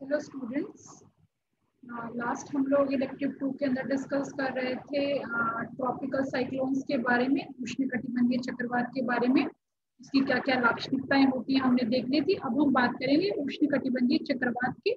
Hello students, last हम लोग elective 2 के अंदर डिस्कस कर रहे थे ट्रॉपिकल साइक्लोन्स के बारे में, उष्णकटिबंधीय चक्रवात के बारे में। इसकी क्या क्या लाक्षणिकताएं होती हैं हमने देख ली थी। अब हम बात करेंगे उष्णकटिबंधीय चक्रवात के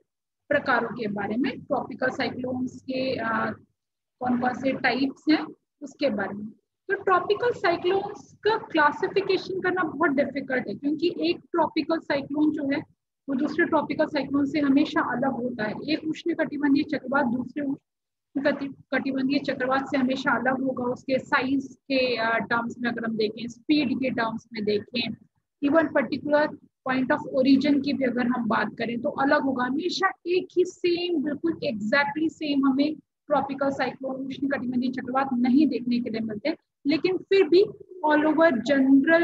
प्रकारों के बारे में, ट्रॉपिकल साइक्लोन्स के कौन कौन से टाइप्स हैं उसके बारे में। तो ट्रॉपिकल साइक्लोन्स का क्लासिफिकेशन करना बहुत डिफिकल्ट है, क्योंकि एक ट्रॉपिकल साइक्लोन जो है वो दूसरे ट्रॉपिकल साइक्लोन से हमेशा अलग होता है। एक उष्णकटिबंधीय चक्रवात दूसरे उष्णकटिबंधीय चक्रवात से हमेशा अलग होगा, उसके साइज के टर्म्स में अगर हम देखें, स्पीड के टर्म्स में देखें, even particular point of origin की भी अगर हम बात करें तो अलग होगा। हमेशा एक ही सेम, बिल्कुल एग्जैक्टली सेम हमें ट्रॉपिकल साइक्लोन उष्णकटिबंधीय चक्रवात नहीं देखने के लिए मिलते, लेकिन फिर भी ऑल ओवर जनरल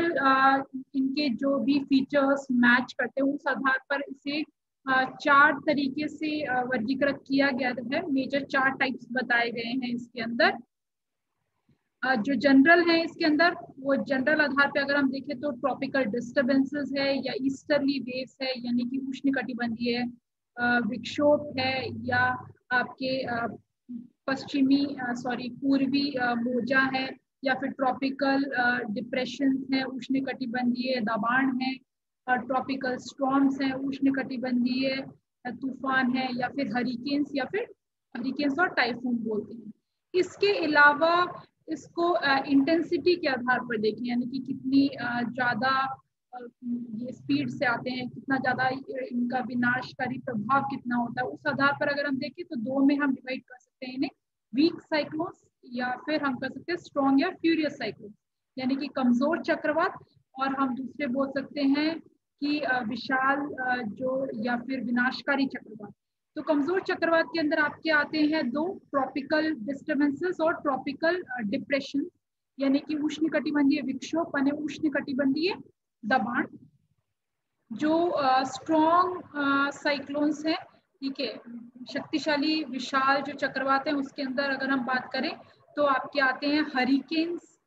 इनके जो भी फीचर्स मैच करते हैं उस आधार पर इसे चार तरीके से वर्गीकृत किया गया है। मेजर चार टाइप्स बताए गए हैं इसके अंदर। जो जनरल है इसके अंदर, वो जनरल आधार पे अगर हम देखें तो ट्रॉपिकल डिस्टर्बेंसेस है या ईस्टर्ली वेव्स है, यानी कि उष्णकटिबंधीय विक्षोभ है, या आपके पूर्वी मोजा है, या फिर ट्रॉपिकल डिप्रेशन है, उष्णकटिबंधीय दबाण है, ट्रॉपिकल स्टॉर्म्स हैं, उष्णकटिबंधीय तूफान है, या फिर हरिकेन्स और टाइफून बोलते हैं। इसके अलावा इसको इंटेंसिटी के आधार पर देखें, यानी कि कितनी ज्यादा ये स्पीड से आते हैं, कितना ज्यादा इनका विनाशकारी प्रभाव कितना होता है, उस आधार पर अगर हम देखें तो दो में हम डिवाइड कर सकते हैं इन्हें, वीक साइक्लोन्स या फिर हम कर सकते हैं स्ट्रॉन्ग या फ्यूरियस साइक्लोन, यानी कि कमजोर चक्रवात, और हम दूसरे बोल सकते हैं कि विशाल जो या फिर विनाशकारी चक्रवात। तो कमजोर चक्रवात के अंदर आपके आते हैं दो, ट्रॉपिकल डिस्टर्बेंसेस और ट्रॉपिकल डिप्रेशन, यानी कि उष्णकटिबंधीय विक्षोभ बने उष्णकटिबंधीय दबाण। जो स्ट्रॉन्ग साइक्लोन्स हैं, ठीक है, शक्तिशाली विशाल जो चक्रवात है, उसके अंदर अगर हम बात करें तो आपके आते हैं हरिकेन्स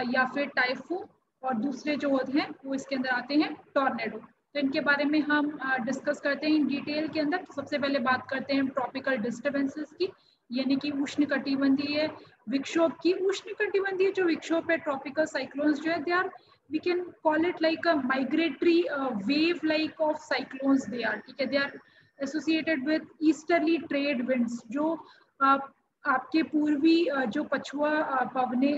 या फिर टाइफून, और दूसरे जो होते हैं वो इसके अंदर आते हैं टॉर्नेडो। तो इनके बारे में हम डिस्कस करते हैं इन डिटेल के अंदर। तो सबसे पहले बात करते हैं ट्रॉपिकल डिस्टर्बेंसेस की, यानी कि उष्णकटिबंधीय विक्षोभ की। उष्णकटिबंधीय जो विक्षोभ है, ट्रॉपिकल साइक्लोन्स जो है, they are, we can call it like a migratory wave like of cyclones they are, ठीक है, they are associated with easterly trade winds, जो आपके पूर्वी जो पछुआ पवने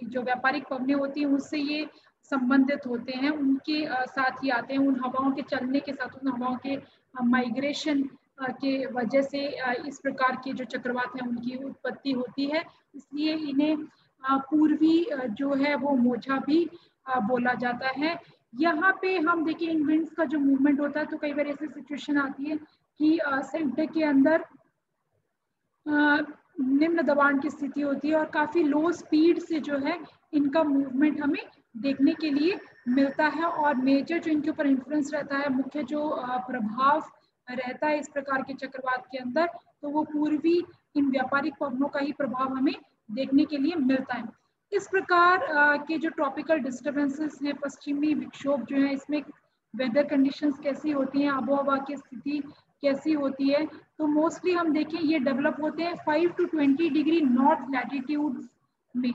जो व्यापारिक पवने होती हैं उससे ये संबंधित होते हैं, उनके साथ ही आते हैं। उन हवाओं के चलने के साथ, उन हवाओं के माइग्रेशन के वजह से इस प्रकार के जो चक्रवात हैं उनकी उत्पत्ति होती है, इसलिए इन्हें पूर्वी जो है वो मोजा भी बोला जाता है। यहाँ पे हम देखिए इन विंड्स का जो मूवमेंट होता है, तो कई बार ऐसी सिचुएशन आती है कि सेंटर के अंदर निम्न दबाण की स्थिति होती है और काफी लो स्पीड से जो है इनका मूवमेंट हमें देखने के लिए मिलता है। और मेजर जो इनके ऊपर इन्फ्लुएंस रहता है, मुख्य जो प्रभाव रहता है इस प्रकार के चक्रवात के अंदर, तो वो पूर्वी इन व्यापारिक पवनों का ही प्रभाव हमें देखने के लिए मिलता है। इस प्रकार के जो ट्रॉपिकल डिस्टर्बेंसेस हैं, पश्चिमी विक्षोभ जो है, इसमें वेदर कंडीशंस कैसी होती हैं, आबो हवा की स्थिति कैसी होती है, तो मोस्टली हम देखें ये डेवलप होते हैं 5 to 20 डिग्री नॉर्थ लैटिट्यूड में।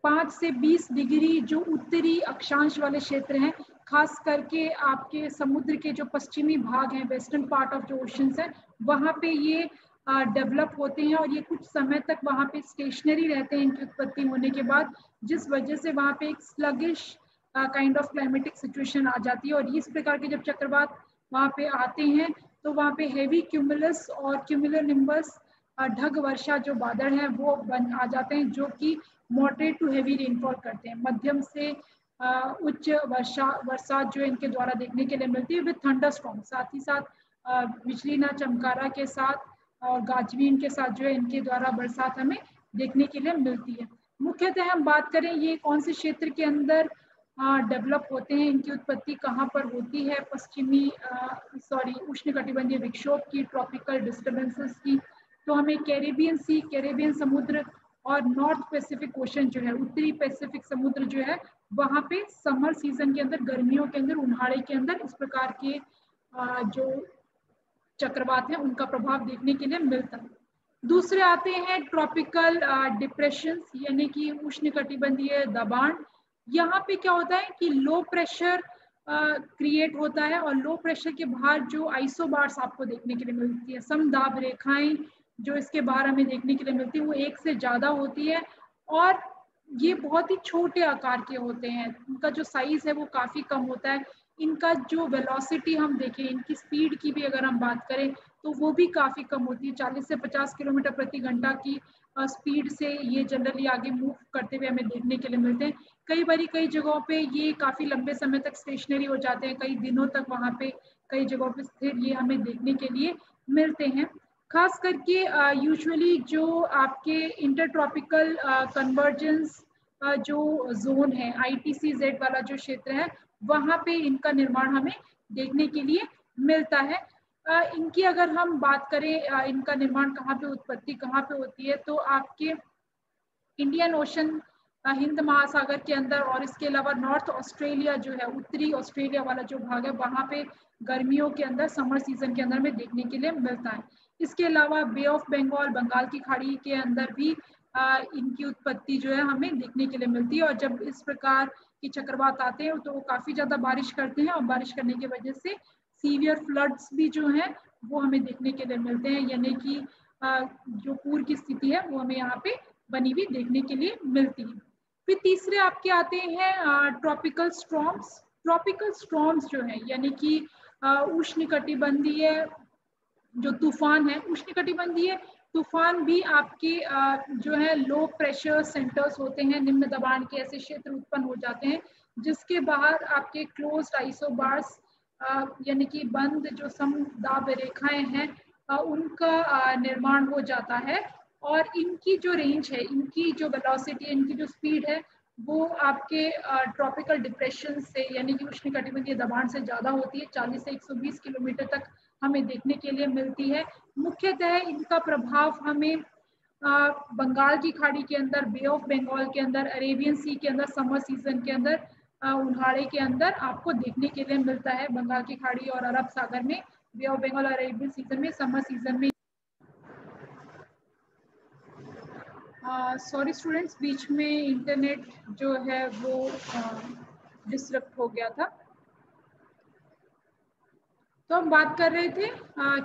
5 से 20 डिग्री जो उत्तरी अक्षांश वाले क्षेत्र हैं, खास करके आपके समुद्र के जो पश्चिमी भाग हैं, वेस्टर्न पार्ट ऑफ जो ओशंस है, वहाँ पे ये डेवलप होते हैं और ये कुछ समय तक वहाँ पे स्टेशनरी रहते हैं इनकी उत्पत्ति होने के बाद, जिस वजह से वहाँ पे एक sluggish kind of climatic situation आ जाती है। और इस प्रकार के जब चक्रवात वहाँ पे आते हैं तो वहाँ पे हेवी क्यूमुलस और क्यूमुलोनिम्बस ढग वर्षा जो बादल हैं वो बन आ जाते हैं, जो कि मॉडरेट टू हेवी रेनफॉल करते हैं, मध्यम से उच्च बरसात जो इनके द्वारा देखने के लिए मिलती है, विद थंडरस्टॉर्म, साथ ही साथ बिजली ना चमकारा के साथ और गाजवीन के साथ जो है इनके द्वारा बरसात हमें देखने के लिए मिलती है। मुख्यतः हम बात करें ये कौन से क्षेत्र के अंदर डेवलप होते हैं, इनकी उत्पत्ति कहाँ पर होती है, उष्णकटिबंधीय विक्षोभ की, ट्रॉपिकल डिस्टर्बेंसेस की, तो हमें कैरेबियन सी, कैरेबियन समुद्र और नॉर्थ पैसिफिक ओशन जो है, उत्तरी पैसिफिक समुद्र जो है, वहाँ पे समर सीजन के अंदर, गर्मियों के अंदर, उन्हाड़े के अंदर इस प्रकार के जो चक्रवात हैं उनका प्रभाव देखने के लिए मिलता है। दूसरे आते हैं ट्रॉपिकल डिप्रेशन, यानी कि उष्णकटिबंधीय दबाण। यहाँ पे क्या होता है कि लो प्रेशर क्रिएट होता है और लो प्रेशर के बाहर जो आइसोबार्स आपको देखने के लिए मिलती है, समदाब रेखाएं जो इसके बाहर हमें देखने के लिए मिलती है वो एक से ज्यादा होती है और ये बहुत ही छोटे आकार के होते हैं, इनका जो साइज है वो काफी कम होता है। इनका जो वेलोसिटी हम देखें, इनकी स्पीड की भी अगर हम बात करें तो वो भी काफी कम होती है, 40 से 50 किलोमीटर प्रति घंटा की स्पीड से ये जनरली आगे मूव करते हुए हमें देखने के लिए मिलते हैं। कई बारी कई जगहों पे ये काफी लंबे समय तक स्टेशनरी हो जाते हैं, कई दिनों तक वहाँ पे कई जगहों पे स्थिर ये हमें देखने के लिए मिलते हैं। खास करके यूजुअली जो आपके इंटरट्रॉपिकल कन्वर्जेंस जो जोन है, ITCZ वाला जो क्षेत्र है, वहाँ पे इनका निर्माण हमें देखने के लिए मिलता है। इनकी अगर हम बात करें इनका निर्माण कहाँ पे, उत्पत्ति कहाँ पे होती है, तो आपके इंडियन ओशन, हिंद महासागर के अंदर और इसके अलावा नॉर्थ ऑस्ट्रेलिया जो है, उत्तरी ऑस्ट्रेलिया वाला जो भाग है, वहाँ पे गर्मियों के अंदर, समर सीजन के अंदर में देखने के लिए मिलता है। इसके अलावा बे ऑफ बंगाल, बंगाल की खाड़ी के अंदर भी इनकी उत्पत्ति जो है हमें देखने के लिए मिलती है और जब इस प्रकार की चक्रवात आते हैं तो वो काफी ज्यादा बारिश करते हैं और बारिश करने की वजह से सीवियर फ्लड्स भी जो हैं वो हमें देखने के लिए मिलते हैं, यानी कि जो पूर की स्थिति है वो हमें यहाँ पे बनी हुई देखने के लिए मिलती है। फिर तीसरे आपके आते हैं ट्रॉपिकल स्टॉर्म्स। ट्रॉपिकल स्टॉर्म्स जो है यानी कि उष्णकटिबंधीय जो तूफान है, उष्णकटिबंधीय तूफान भी आपके जो है लो प्रेशर सेंटर्स होते हैं, निम्न दबाण के ऐसे क्षेत्र उत्पन्न हो जाते हैं जिसके बाहर आपके क्लोज्ड आइसोबार्स यानी कि बंद जो समदाब रेखाएं हैं उनका निर्माण हो जाता है और इनकी जो रेंज है, इनकी जो वेलोसिटी, इनकी जो स्पीड है वो आपके ट्रॉपिकल डिप्रेशन से यानी कि उष्णकटिबंधीय दबाण से ज्यादा होती है, 40 से 120 किलोमीटर तक हमें देखने के लिए मिलती है। मुख्यतः इनका प्रभाव हमें बंगाल की खाड़ी के अंदर, बे ऑफ बंगाल के अंदर, अरेबियन सी के अंदर, समर सीजन के अंदर, उन्हाड़े के अंदर आपको देखने के लिए मिलता है। बंगाल की खाड़ी और अरब सागर में, बे ऑफ बंगाल और अरेबियन सीजन में, समर सीजन में। सॉरी स्टूडेंट्स, बीच में इंटरनेट जो है वो डिस्टर्ब हो गया था। तो हम बात कर रहे थे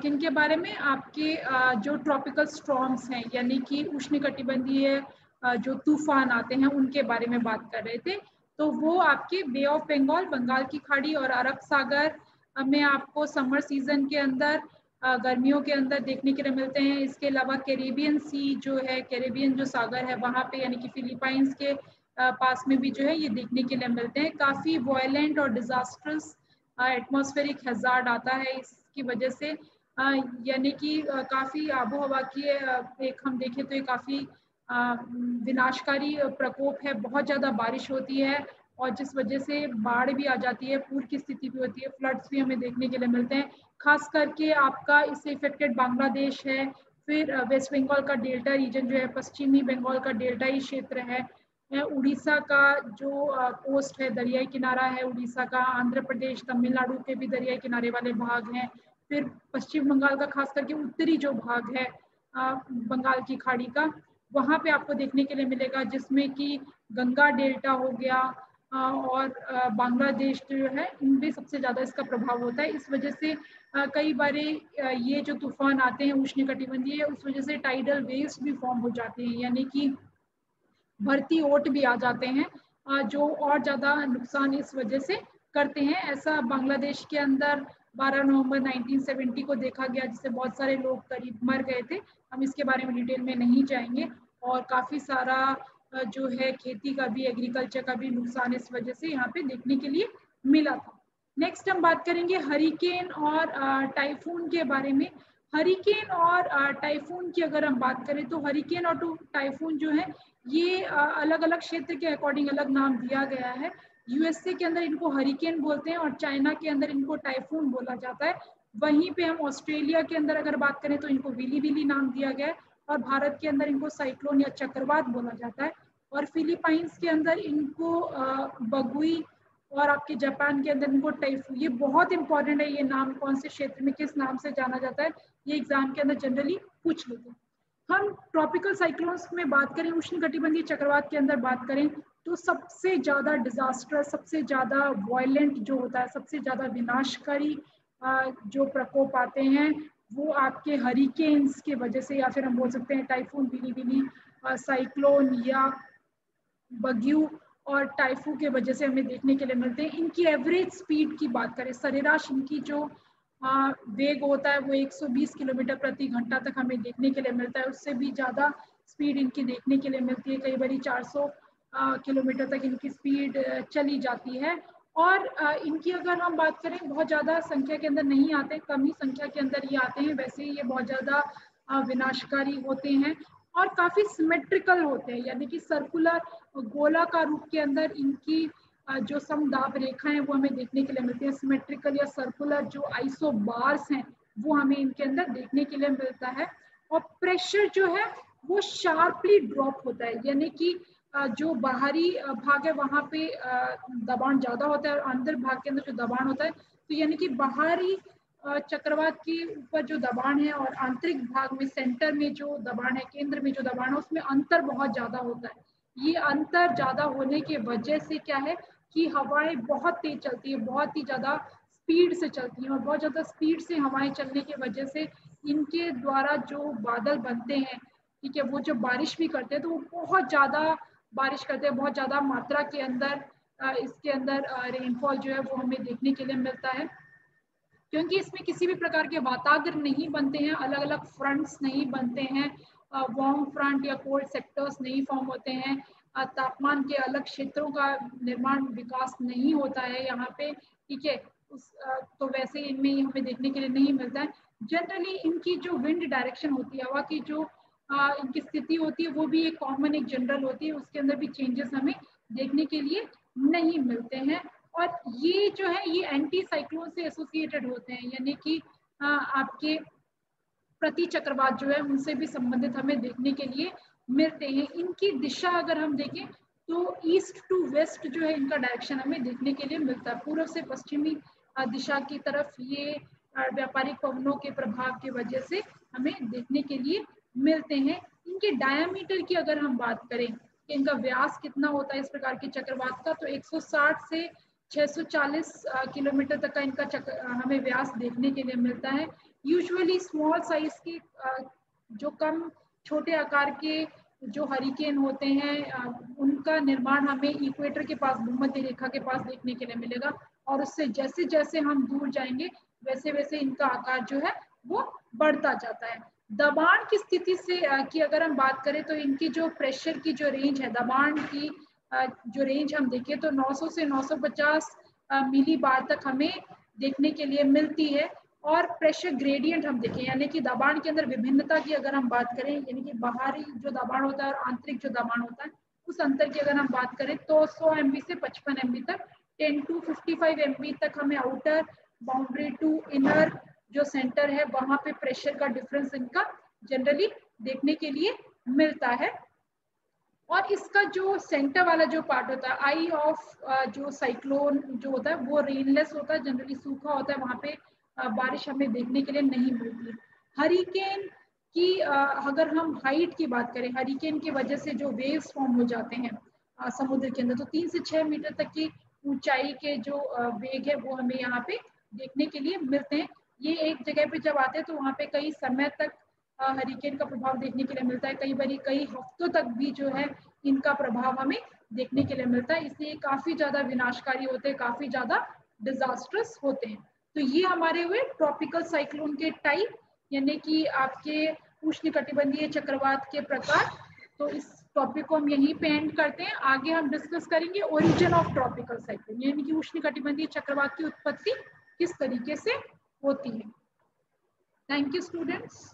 किन के बारे में, आपके जो ट्रॉपिकल स्टॉर्म्स हैं यानी कि उष्णकटिबंधीय जो तूफान आते हैं उनके बारे में बात कर रहे थे। तो वो आपके बे ऑफ बंगाल, बंगाल की खाड़ी और अरब सागर में आपको समर सीजन के अंदर, गर्मियों के अंदर देखने के लिए मिलते हैं। इसके अलावा कैरेबियन सी जो है, कैरेबियन जो सागर है वहाँ पे यानी कि फिलीपाइंस के पास में भी जो है ये देखने के लिए मिलते हैं। काफ़ी वायलेंट और डिजास्टर्स एटमॉस्फेरिक हैजार्ड आता है इसकी वजह से, यानी कि काफ़ी आबो हवा की एक हम देखें तो ये काफ़ी विनाशकारी प्रकोप है। बहुत ज़्यादा बारिश होती है और जिस वजह से बाढ़ भी आ जाती है, पूर की स्थिति भी होती है, फ्लड्स भी हमें देखने के लिए मिलते हैं। खास करके आपका इससे इफेक्टेड बांग्लादेश है, फिर वेस्ट बंगाल का डेल्टा रीजन जो है, पश्चिमी बंगाल का डेल्टा ही क्षेत्र है, उड़ीसा का जो कोस्ट है, दरियाई किनारा है उड़ीसा का, आंध्र प्रदेश, तमिलनाडु के भी दरियाई किनारे वाले भाग हैं, फिर पश्चिम बंगाल का खास करके उत्तरी जो भाग है बंगाल की खाड़ी का, वहाँ पे आपको देखने के लिए मिलेगा, जिसमें कि गंगा डेल्टा हो गया और बांग्लादेश जो है, इनमें सबसे ज़्यादा इसका प्रभाव होता है। इस वजह से कई बार ये जो तूफान आते हैं उष्णकटिबंधीय, उस वजह से टाइडल वेव्स भी फॉर्म हो जाते हैं, यानी कि भरती ओट भी आ जाते हैं जो और ज़्यादा नुकसान इस वजह से करते हैं। ऐसा बांग्लादेश के अंदर 12 नवंबर 1970 को देखा गया, जिससे बहुत सारे लोग करीब मर गए थे। हम इसके बारे में डिटेल में नहीं जाएंगे और काफ़ी सारा जो है खेती का भी, एग्रीकल्चर का भी नुकसान इस वजह से यहाँ पे देखने के लिए मिला था। नेक्स्ट हम बात करेंगे हरिकेन और टाइफून के बारे में। हरिकेन और टाइफून की अगर हम बात करें तो हरिकेन और टाइफून जो है ये अलग अलग क्षेत्र के अकॉर्डिंग अलग नाम दिया गया है। यूएसए के अंदर इनको हरिकेन बोलते हैं और चाइना के अंदर इनको टाइफून बोला जाता है। वहीं पे हम ऑस्ट्रेलिया के अंदर अगर बात करें तो इनको विली विली नाम दिया गया है और भारत के अंदर इनको साइक्लोन या चक्रवात बोला जाता है और फिलीपाइंस के अंदर इनको बगुई और आपके जापान के अंदर इनको टाइफू, ये बहुत इंपॉर्टेंट है, ये नाम कौन से क्षेत्र में किस नाम से जाना जाता है, ये एग्जाम के अंदर जनरली पूछ लेते हैं। हम ट्रॉपिकल साइक्लोन्स में बात करें, उष्णकटिबंधीय चक्रवात के अंदर बात करें, तो सबसे ज्यादा डिजास्टर्स, सबसे ज्यादा वायलेंट जो होता है, सबसे ज्यादा विनाशकारी जो प्रकोप आते हैं वो आपके हरिकेन्स के वजह से, या फिर हम बोल सकते हैं टाइफून, बिनी बिनी, साइक्लोन या बग्यू और टाइफू के वजह से हमें देखने के लिए मिलते हैं। इनकी एवरेज स्पीड की बात करें, सरेराश इनकी जो वेग होता है वो 120 किलोमीटर प्रति घंटा तक हमें देखने के लिए मिलता है। उससे भी ज़्यादा स्पीड इनकी देखने के लिए मिलती है, कई बार 400 किलोमीटर तक इनकी स्पीड चली जाती है। और इनकी अगर हम बात करें, बहुत ज़्यादा संख्या के अंदर नहीं आते, कम ही संख्या के अंदर ये आते हैं, वैसे ये बहुत ज़्यादा विनाशकारी होते हैं और काफ़ी सिमेट्रिकल होते हैं, यानी कि सर्कुलर, गोलाकार रूप के अंदर इनकी जो समदाब रेखाएं वो हमें देखने के लिए मिलती है। सिमेट्रिकल या सर्कुलर जो आइसोबार्स हैं वो हमें इनके अंदर देखने के लिए मिलता है। और प्रेशर जो है वो शार्पली ड्रॉप होता है, यानी कि जो बाहरी भाग है वहां पे दबाव ज्यादा होता है और अंदर भाग के अंदर जो दबाव होता है, तो यानी कि बाहरी चक्रवात के ऊपर जो दबाव है और आंतरिक भाग में, सेंटर में जो दबाव है, केंद्र में जो दबाव है, उसमें अंतर बहुत ज्यादा होता है। ये अंतर ज्यादा होने के वजह से क्या है कि हवाएं बहुत तेज चलती है, बहुत ही ज्यादा स्पीड से चलती हैं, और बहुत ज्यादा स्पीड से हवाएं चलने की वजह से इनके द्वारा जो बादल बनते हैं, ठीक है, वो जब बारिश भी करते हैं तो वो बहुत ज्यादा बारिश करते हैं, बहुत ज्यादा मात्रा के अंदर इसके अंदर रेनफॉल जो है वो हमें देखने के लिए मिलता है। क्योंकि इसमें किसी भी प्रकार के वाताग्र नहीं बनते हैं, अलग अलग फ्रंट्स नहीं बनते हैं, वार्म फ्रंट या कोल्ड सेक्टर्स नहीं फॉर्म होते हैं, तापमान के अलग क्षेत्रों का निर्माण विकास नहीं होता है यहाँ पे, ठीक है। तो वैसे इनमें हमें देखने के लिए नहीं मिलता है। जनरली इनकी जो विंड डायरेक्शन होती है, हवा की जो इनकी स्थिति होती है, वो भी एक कॉमन, एक जनरल होती है, उसके अंदर भी चेंजेस हमें देखने के लिए नहीं मिलते हैं। और ये जो है ये एंटी साइक्लोन से एसोसिएटेड होते हैं, यानी कि आपके प्रति चक्रवात जो है उनसे भी संबंधित हमें देखने के लिए मिलते हैं। इनकी दिशा अगर हम देखें तो ईस्ट टू वेस्ट जो है इनका डायरेक्शन हमें देखने के लिए मिलता है। पूर्व से पश्चिमी दिशा की तरफ ये व्यापारिक पवनों के प्रभाव की वजह से हमें देखने के लिए मिलते हैं। इनके डायमीटर की अगर हम बात करें कि इनका व्यास कितना होता है इस प्रकार के चक्रवात का, तो 160 से 640 किलोमीटर तक का इनका हमें व्यास देखने के लिए मिलता है। यूजुअली स्मॉल साइज के जो कम छोटे आकार के जो हरिकेन होते हैं उनका निर्माण हमें इक्वेटर के पास, भूमध्य रेखा के पास देखने के लिए मिलेगा, और उससे जैसे जैसे हम दूर जाएंगे वैसे वैसे इनका आकार जो है वो बढ़ता जाता है। दबाण की स्थिति से की अगर हम बात करें तो इनकी जो प्रेशर की जो रेंज है, दबाण की जो रेंज हम देखें तो 900 से 950 मिली बार तक हमें देखने के लिए मिलती है। और प्रेशर ग्रेडियंट हम देखें, यानी कि दबाण के अंदर विभिन्नता की अगर हम बात करें, यानी कि बाहरी जो दबाण होता है और आंतरिक जो दबाण होता है, उस अंतर की अगर हम बात करें तो 100 MB से 55 MB तक, 10 to 55 MB तक हमें आउटर बाउंड्री टू इनर जो सेंटर है वहां पे प्रेशर का डिफरेंस इनका जनरली देखने के लिए मिलता है। और इसका जो सेंटर वाला जो पार्ट होता है, आई ऑफ जो साइक्लोन जो होता है वो रेनलेस होता है, जनरली सूखा होता है, वहां पे बारिश हमें देखने के लिए नहीं मिलती। हरिकेन की अगर हम हाइट की बात करें, हरिकेन की वजह से जो वेव्स फॉर्म हो जाते हैं समुद्र के अंदर, तो 3 से 6 मीटर तक की ऊंचाई के जो वेग है वो हमें यहाँ पे देखने के लिए मिलते हैं। ये एक जगह पे जब आते हैं तो वहाँ पे कई समय तक हरिकेन का प्रभाव देखने के लिए मिलता है, कई बारी कई हफ्तों तक भी जो है इनका प्रभाव हमें देखने के लिए मिलता है, इसलिए काफी ज्यादा विनाशकारी होते हैं, काफी ज्यादा डिजास्टर्स होते हैं। तो ये हमारे हुए ट्रॉपिकल साइक्लोन के टाइप, यानी कि आपके उष्णकटिबंधीय चक्रवात के प्रकार। तो इस टॉपिक को हम यहीं पे एंड करते हैं। आगे हम डिस्कस करेंगे ओरिजिन ऑफ ट्रॉपिकल साइक्लोन, यानी कि उष्णकटिबंधीय चक्रवात की उत्पत्ति किस तरीके से होती है। Thank you students.